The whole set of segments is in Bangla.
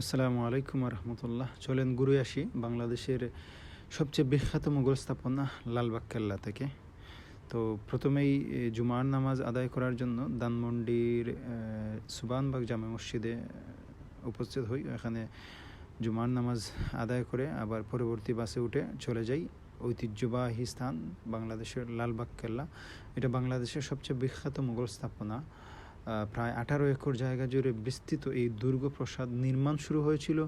আসসালামু আলাইকুম রহমতুল্লাহ। চলেন ঘুরে আসি বাংলাদেশের সবচেয়ে বিখ্যাত মুঘল স্থাপনা লালবাগ কেল্লা থেকে। তো প্রথমেই জুমার নামাজ আদায় করার জন্য ধানমন্ডির সুবানবাগ জামে মসজিদে উপস্থিত হই। এখানে জুমার নামাজ আদায় করে আবার পরবর্তী বাসে উঠে চলে যাই ঐতিহ্যবাহী স্থান বাংলাদেশের লালবাগ কেল্লা। এটা বাংলাদেশের সবচেয়ে বিখ্যাত মুঘল স্থাপনা। প্রায় 18 একর জায়গা জুড়ে বিস্তৃত এই দুর্গ প্রাসাদ নির্মাণ শুরু হয়েছিল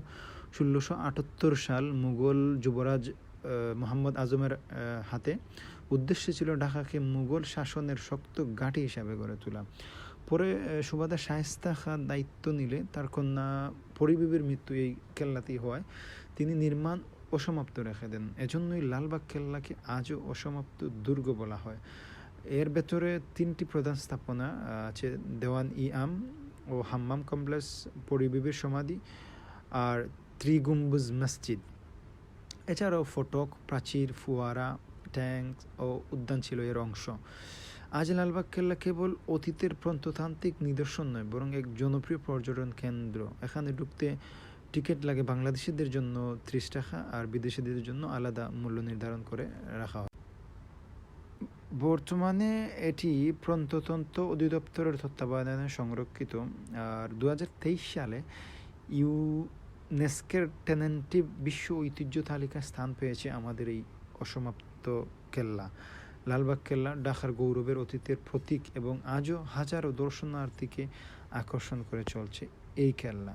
1678 সাল মুঘল যুবরাজ মোহাম্মদ আজমের হাতে। উদ্দেশ্য ছিল ঢাকাকে মুঘল শাসনের শক্ত ঘাঁটি হিসাবে গড়ে তোলা। পরে সুবাদার শায়েস্তা খাঁ দায়িত্ব নিলে তার কন্যা পরিবিবির মৃত্যু এই কেল্লাতেই হওয়ায় তিনি নির্মাণ অসমাপ্ত রেখে দেন। এজন্যই লালবাগ কেল্লাকে আজও অসমাপ্ত দুর্গ বলা হয়। এর ভেতরে 3টি প্রধান স্থাপনা আছে: দেওয়ান ই আম ও হাম্মাম কমপ্লেক্স, পরিবিবির সমাধি আর ত্রিগুম্বুজ মসজিদ। এছাড়াও ফটক, প্রাচীর, ফুয়ারা, ট্যাঙ্ক ও উদ্যান ছিল এর অংশ। আজ লালবাগ কেল্লা কেবল অতীতের প্রত্নতান্ত্রিক নিদর্শন নয়, বরং এক জনপ্রিয় পর্যটন কেন্দ্র। এখানে ঢুকতে টিকিট লাগে বাংলাদেশিদের জন্য 30 টাকা আর বিদেশিদের জন্য আলাদা মূল্য নির্ধারণ করে রাখা হয়। বর্তমানে এটি প্রত্নতত্ত্ব অধিদপ্তরের তত্ত্বাবধানে সংরক্ষিত। আর 2023 সালে ইউনেস্কোর টেনেন্টিভ বিশ্ব ঐতিহ্য তালিকায় স্থান পেয়েছে আমাদের এই অসমাপ্ত কেল্লা। লালবাগ কেল্লা ঢাকার গৌরবের অতীতের প্রতীক এবং আজও হাজারো দর্শনার্থীকে আকর্ষণ করে চলছে এই কেল্লা।